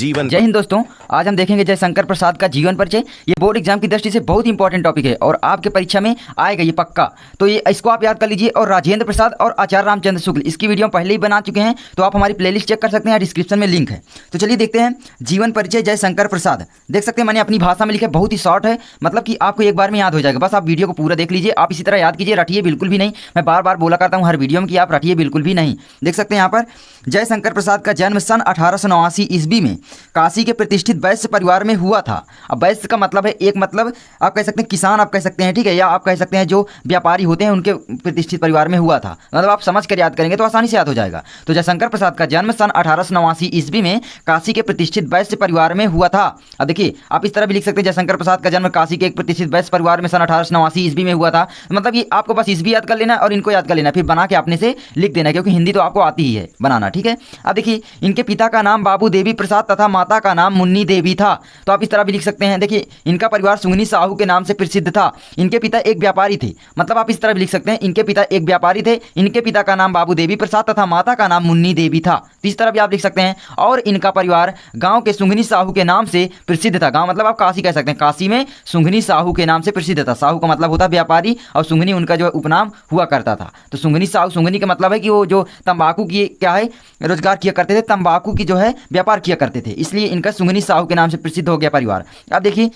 जीवन। जय हिंद दोस्तों, आज हम देखेंगे जयशंकर प्रसाद का जीवन परिचय। ये बोर्ड एग्जाम की दृष्टि से बहुत ही इंपॉर्टेंट टॉपिक है और आपके परीक्षा में आएगा ये पक्का। तो ये इसको आप याद कर लीजिए। और राजेंद्र प्रसाद और आचार्य रामचंद्र शुक्ल, इसकी वीडियो हम पहले ही बना चुके हैं, तो आप हमारी प्लेलिस्ट चेक कर सकते हैं, डिस्क्रिप्शन में लिंक है। तो चलिए देखते हैं जीवन परिचय जयशंकर प्रसाद। देख सकते हैं मैंने अपनी भाषा में लिखा है, बहुत ही शॉर्ट है, मतलब कि आपको एक बार में याद हो जाएगा। बस आप वीडियो को पूरा देख लीजिए। आप इसी तरह याद कीजिए, रटिए बिल्कुल भी नहीं। मैं बार बार बोला करता हूँ हर वीडियो में कि आप रटिए बिल्कुल भी नहीं। देख सकते हैं यहाँ पर जयशंकर प्रसाद का जन्म सन 1889 ईस्वी में काशी के प्रतिष्ठित वैश्य परिवार में हुआ था। अब वैश्य का मतलब है, एक मतलब आप कह सकते हैं किसान, आप कह सकते हैं, ठीक है, या आप कह सकते हैं जो व्यापारी होते हैं उनके प्रतिष्ठित परिवार में हुआ था। मतलब आप समझ कर याद करेंगे तो आसानी से याद हो जाएगा। तो जयशंकर प्रसाद का जन्म सन 1889 ईस्वी में काशी के प्रतिष्ठित वैश्य परिवार में हुआ था। अब देखिए आप इस तरह भी लिख सकते हैं, जयशंकर प्रसाद का जन्म काशी के एक प्रतिष्ठित वैश्य परिवार में सन 1889 ईस्वी में हुआ था। मतलब ये आपको बस ईस्वी याद कर लेना और इनको याद कर लेना, फिर बना के अपने से लिख देना, क्योंकि हिंदी तो आपको आती ही है बनाना, ठीक है। अब देखिए इनके पिता का नाम बाबू देवी प्रसाद तथा माता का नाम मुन्नी देवी था। तो आप इस तरह भी लिख सकते हैं। देखिए इनका परिवार सुंगनी साहू के नाम से प्रसिद्ध था। इनके पिता एक व्यापारी थे। मतलब आप इस तरह भी लिख सकते हैं, इनके पिता एक व्यापारी थे, इनके पिता का नाम बाबू देवी प्रसाद तथा माता का नाम मुन्नी देवी था। तो इस तरह भी आप लिख सकते हैं। और इनका परिवार गांव के सुंगनी साहू के नाम से प्रसिद्ध था। गांव मतलब आप काशी कह सकते हैं, काशी में सुंगनी साहू के नाम से प्रसिद्ध था। साहू का मतलब होता है व्यापारी और सुंगनी उनका जो उपनाम हुआ करता था। तो सुंगनी साहू, सुंगनी का मतलब है कि वो जो तंबाकू की क्या है रोजगार किया करते थे, तंबाकू की जो है व्यापार किया करते थे, इसलिए इनका सुंगनी साहू के नाम से प्रसिद्ध हो गया परिवार। अब देखिए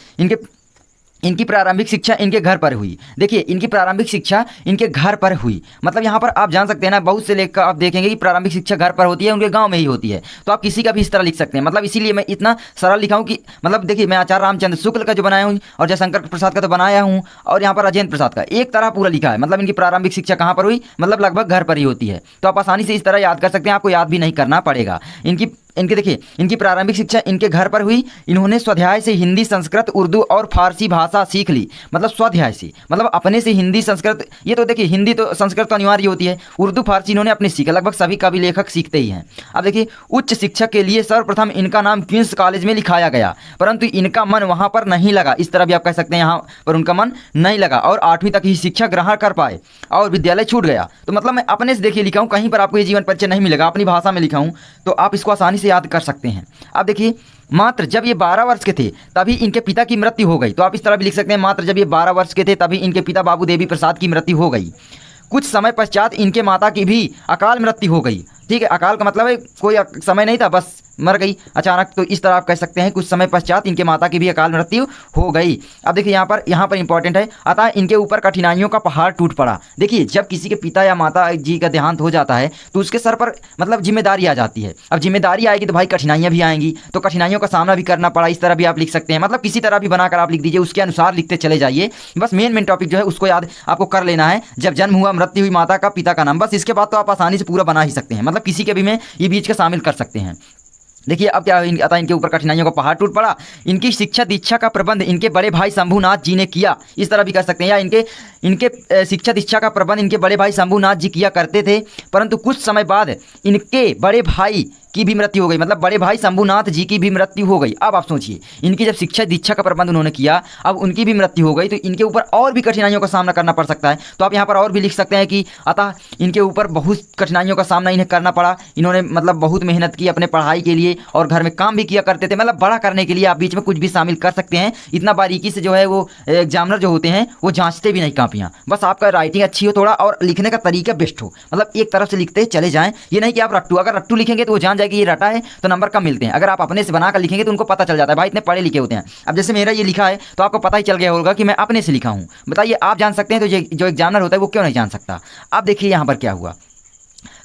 इनकी प्रारंभिक शिक्षा इनके घर पर हुई। देखिए इनकी प्रारंभिक शिक्षा इनके घर पर हुई। मतलब यहाँ पर आप जान सकते हैं ना, बहुत से लेकर आप देखेंगे कि प्रारंभिक शिक्षा घर पर होती है, उनके गांव में ही होती है। तो आप किसी का भी इस तरह लिख सकते हैं। मतलब इसीलिए मैं इतना सरल लिखा हूँ कि मतलब देखिए मैं आचार्य रामचंद्र शुक्ल का जो बनाया हूँ और जयशंकर प्रसाद का तो बनाया हूँ, और यहाँ पर राजेंद्र प्रसाद का एक तरह पूरा लिखा है। मतलब इनकी प्रारंभिक शिक्षा कहाँ पर हुई, मतलब लगभग घर पर ही होती है। तो आप आसानी से इस तरह याद कर सकते हैं, आपको याद भी नहीं करना पड़ेगा। इनकी देखिए इनकी प्रारंभिक शिक्षा इनके घर पर हुई। इन्होंने स्वाध्याय से हिंदी, संस्कृत, उर्दू और फारसी भाषा सीख ली। मतलब स्वाध्याय से मतलब अपने से हिंदी, संस्कृत, ये तो देखिए हिंदी तो संस्कृत तो अनिवार्य होती है, उर्दू फारसी इन्होंने अपने सीखा। लगभग सभी कवि लेखक सीखते ही हैं। अब देखिए उच्च शिक्षा के लिए सर्वप्रथम इनका नाम क्वींस कॉलेज में लिखाया गया, परंतु इनका मन वहाँ पर नहीं लगा। इस तरह भी आप कह सकते हैं, यहाँ पर उनका मन नहीं लगा और 8वीं तक ही शिक्षा ग्रहण कर पाए और विद्यालय छूट गया। तो मतलब मैं अपने से देखिए लिखा हूँ, कहीं पर आपको ये जीवन परिचय नहीं मिलेगा, अपनी भाषा में लिखा हूँ, तो आप इसको आसानी से याद कर सकते हैं। अब देखिए मात्र जब ये 12 वर्ष के थे तभी इनके पिता की मृत्यु हो गई। तो आप इस तरह भी लिख सकते हैं, मात्र जब ये 12 वर्ष के थे तभी इनके पिता बाबू देवी प्रसाद की मृत्यु हो गई। कुछ समय पश्चात इनके माता की भी अकाल मृत्यु हो गई। ठीक है, अकाल का मतलब है कोई समय नहीं था, बस मर गई अचानक। तो इस तरह आप कह सकते हैं कुछ समय पश्चात इनके माता की भी अकाल मृत्यु हो गई। अब देखिए यहाँ पर इंपॉर्टेंट है, अतः इनके ऊपर कठिनाइयों का पहाड़ टूट पड़ा। देखिए जब किसी के पिता या माता जी का देहांत हो जाता है तो उसके सर पर मतलब जिम्मेदारी आ जाती है। अब जिम्मेदारी आएगी तो भाई कठिनाइयाँ भी आएंगी, तो कठिनाइयों का सामना भी करना पड़ा। इस तरह भी आप लिख सकते हैं। मतलब किसी तरह भी बनाकर आप लिख दीजिए, उसके अनुसार लिखते चले जाइए। बस मेन टॉपिक जो है उसको याद आपको कर लेना है। जब जन्म हुआ, मृत्यु हुई, माता का, पिता का नाम, बस इसके बाद तो आप आसानी से पूरा बना ही सकते हैं। मतलब किसी के भी में ये बीच का शामिल कर सकते हैं। देखिए अब क्या आता, इनके ऊपर कठिनाइयों का पहाड़ टूट पड़ा। इनकी शिक्षा दीक्षा का प्रबंध इनके बड़े भाई शंभुनाथ जी ने किया। इस तरह भी कर सकते हैं, या इनके शिक्षा दीक्षा का प्रबंध इनके बड़े भाई शंभुनाथ जी किया करते थे, परंतु कुछ समय बाद इनके बड़े भाई की भी मृत्यु हो गई। मतलब बड़े भाई शंभुनाथ जी की भी मृत्यु हो गई। अब आप सोचिए, इनकी जब शिक्षा दीक्षा का प्रबंध उन्होंने किया, अब उनकी भी मृत्यु हो गई, तो इनके ऊपर और भी कठिनाइयों का सामना करना पड़ सकता है। तो आप यहाँ पर और भी लिख सकते हैं कि अतः इनके ऊपर बहुत कठिनाइयों का सामना इन्हें करना पड़ा। इन्होंने मतलब बहुत मेहनत की अपने पढ़ाई के लिए और घर में काम भी किया करते थे। मतलब बड़ा करने के लिए आप बीच में कुछ भी शामिल कर सकते हैं। इतना बारीकी से जो है वो एग्जामिनर जो होते हैं वो जाँचते भी नहीं कापियाँ। बस आपका राइटिंग अच्छी हो थोड़ा और लिखने का तरीका बेस्ट हो। मतलब एक तरफ से लिखते चले जाएँ। ये नहीं कि आप रट्टू, अगर रट्टू लिखेंगे तो वो जान जाएगी ये रटा है तो नंबर कम मिलते हैं। अगर आप अपने से बनाकर लिखेंगे तो उनको पता चल जाता है, भाई इतने पढ़े लिखे होते हैं। अब जैसे मेरा ये लिखा है तो आपको पता ही चल गया होगा कि मैं अपने से लिखा हूँ। बताइए आप जान सकते हैं तो जो एग्जामिनर होता है वो क्यों नहीं जान सकता। अब देखिए यहाँ पर क्या हुआ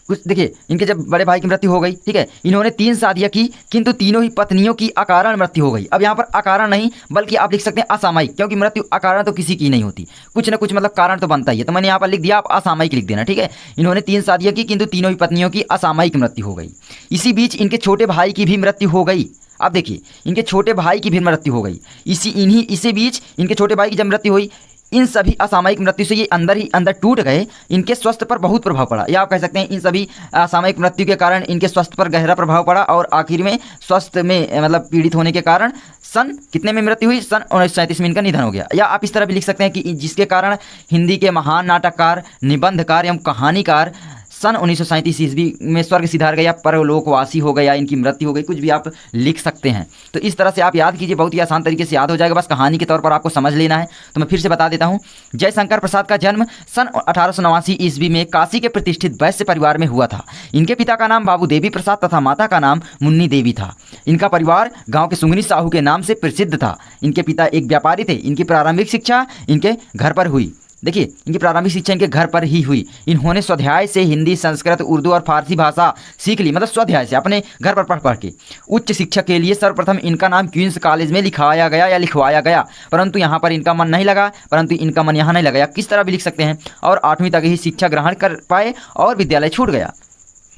कुछ। देखिए इनके जब बड़े भाई की मृत्यु हो गई, ठीक है, इन्होंने 3 शादियां की, किंतु तीनों ही पत्नियों की अकारण मृत्यु हो गई। अब यहाँ पर अकारण नहीं बल्कि आप लिख सकते हैं असामयिक, क्योंकि मृत्यु अकारण तो किसी की नहीं होती, कुछ ना कुछ मतलब कारण तो बनता ही है। तो मैंने यहाँ पर लिख दिया, आप असामयिक लिख देना, ठीक है। इन्होंने 3 शादियां की किंतु तीनों ही पत्नियों की असामयिक मृत्यु हो गई। इसी बीच इनके छोटे भाई की भी मृत्यु हो गई। अब देखिए इनके छोटे भाई की भी मृत्यु हो गई। इसी बीच इनके छोटे भाई की जब मृत्यु हुई, इन सभी असामयिक मृत्यु से ये अंदर ही अंदर टूट गए। इनके स्वास्थ्य पर बहुत प्रभाव पड़ा, या आप कह सकते हैं इन सभी असामयिक मृत्यु के कारण इनके स्वास्थ्य पर गहरा प्रभाव पड़ा और आखिर में स्वास्थ्य में मतलब पीड़ित होने के कारण सन कितने में मृत्यु हुई, सन 1937 में इनका निधन हो गया। या आप इस तरह भी लिख सकते हैं कि जिसके कारण हिंदी के महान नाटककार, निबंधकार एवं कहानीकार सन 1937 ईस्वी में स्वर्ग सिधार गया, परलोकवासी हो गया, इनकी मृत्यु हो गई, कुछ भी आप लिख सकते हैं। तो इस तरह से आप याद कीजिए, बहुत ही आसान तरीके से याद हो जाएगा, बस कहानी के तौर पर आपको समझ लेना है। तो मैं फिर से बता देता हूँ, जयशंकर प्रसाद का जन्म सन 1889 ईस्वी में काशी के प्रतिष्ठित वैश्य परिवार में हुआ था। इनके पिता का नाम बाबू देवी प्रसाद तथा माता का नाम मुन्नी देवी था। इनका परिवार गांव के सुंगनी साहू के नाम से प्रसिद्ध था। इनके पिता एक व्यापारी थे। इनकी प्रारंभिक शिक्षा इनके घर पर हुई। देखिए, इनकी प्रारंभिक शिक्षा इनके घर पर ही हुई। इन्होंने स्वाध्याय से हिंदी, संस्कृत, उर्दू और फारसी भाषा सीख ली, मतलब स्वाध्याय से अपने घर पर पढ़ के। उच्च शिक्षा के लिए सर्वप्रथम इनका नाम क्वींस कॉलेज में लिखाया गया या लिखवाया गया, परंतु यहाँ पर इनका मन नहीं लगा, परंतु इनका मन यहाँ नहीं लगा, या किस तरह भी लिख सकते हैं। और 8वीं तक ही शिक्षा ग्रहण कर पाए और विद्यालय छूट गया,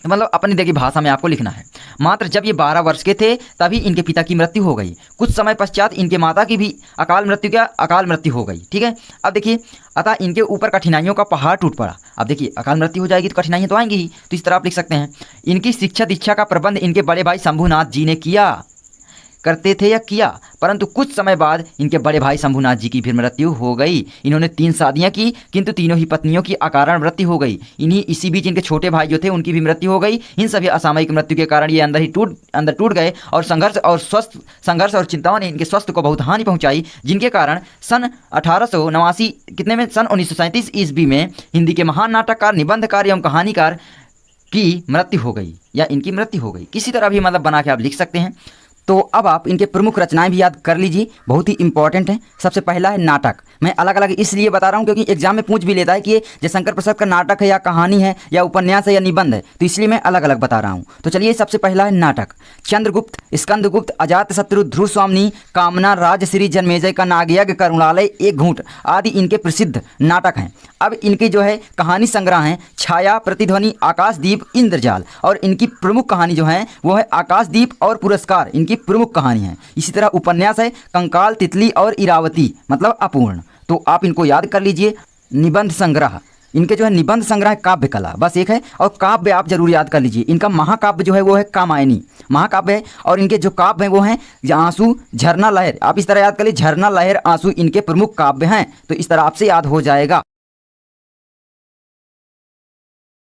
मतलब अपनी देखिए भाषा में आपको लिखना है। मात्र जब ये 12 वर्ष के थे तभी इनके पिता की मृत्यु हो गई। कुछ समय पश्चात इनके माता की भी अकाल मृत्यु हो गई। ठीक है, अब देखिए, अतः इनके ऊपर कठिनाइयों का पहाड़ टूट पड़ा। अब देखिए, अकाल मृत्यु हो जाएगी तो कठिनाइयाँ तो आएंगी ही, तो इस तरह आप लिख सकते हैं। इनकी शिक्षा दीक्षा का प्रबंध इनके बड़े भाई शंभुनाथ जी ने करते थे या किया, परंतु कुछ समय बाद इनके बड़े भाई शंभुनाथ जी की फिर मृत्यु हो गई। इन्होंने 3 शादियां की, किंतु तीनों ही पत्नियों की अकारण मृत्यु हो गई। इसी बीच इनके छोटे भाई जो थे उनकी भी मृत्यु हो गई। इन सभी असामयिक मृत्यु के कारण ये अंदर टूट गए, और संघर्ष और चिंताओं ने इनके स्वास्थ्य को बहुत हानि पहुंचाई, जिनके कारण सन 1937 ईस्वी में हिंदी के महान नाटककार, निबंधकार एवं कहानीकार की मृत्यु हो गई, या इनकी मृत्यु हो गई। किसी तरह भी मतलब बना के आप लिख सकते हैं। तो अब आप इनके प्रमुख रचनाएं भी याद कर लीजिए, बहुत ही इंपॉर्टेंट है। सबसे पहला है नाटक। मैं अलग अलग इसलिए बता रहा हूं क्योंकि एग्जाम में पूछ भी लेता है कि ये जयशंकर प्रसाद का नाटक है या कहानी है या उपन्यास है या निबंध है, तो इसलिए मैं अलग अलग बता रहा हूं। तो चलिए, सबसे पहला है नाटक। चंद्रगुप्त, स्कंदगुप्त, अजातशत्रु, ध्रुव स्वामिनी, कामना, राजश्री, जन्मेजय का नागयज्ञ, करुणालय, एक घूंट आदि इनके प्रसिद्ध नाटक हैं। अब इनकी जो है कहानी संग्रह हैं छाया, प्रतिध्वनि, आकाशदीप, इंद्रजाल, और इनकी प्रमुख कहानी जो है वो है आकाशदीप और पुरस्कार, इनकी प्रमुख कहानी है। इसी तरह उपन्यास है कंकाल, तितली और इरावती, मतलब अपूर्ण। तो आप इनको याद कर लीजिए। निबंध संग्रह, इनके जो है निबंध संग्रह काव्य कला, बस एक है। और काव्य आप जरूर याद कर लीजिए। इनका महाकाव्य जो है वो है कामायनी महाकाव्य है, और इनके जो काव्य हैं वो हैं आंसू, झरना, लहर। आप इस तरह याद कर लीजिए, झरना, लहर, आंसू इनके प्रमुख काव्य हैं। तो इस तरह आपसे याद हो जाएगा।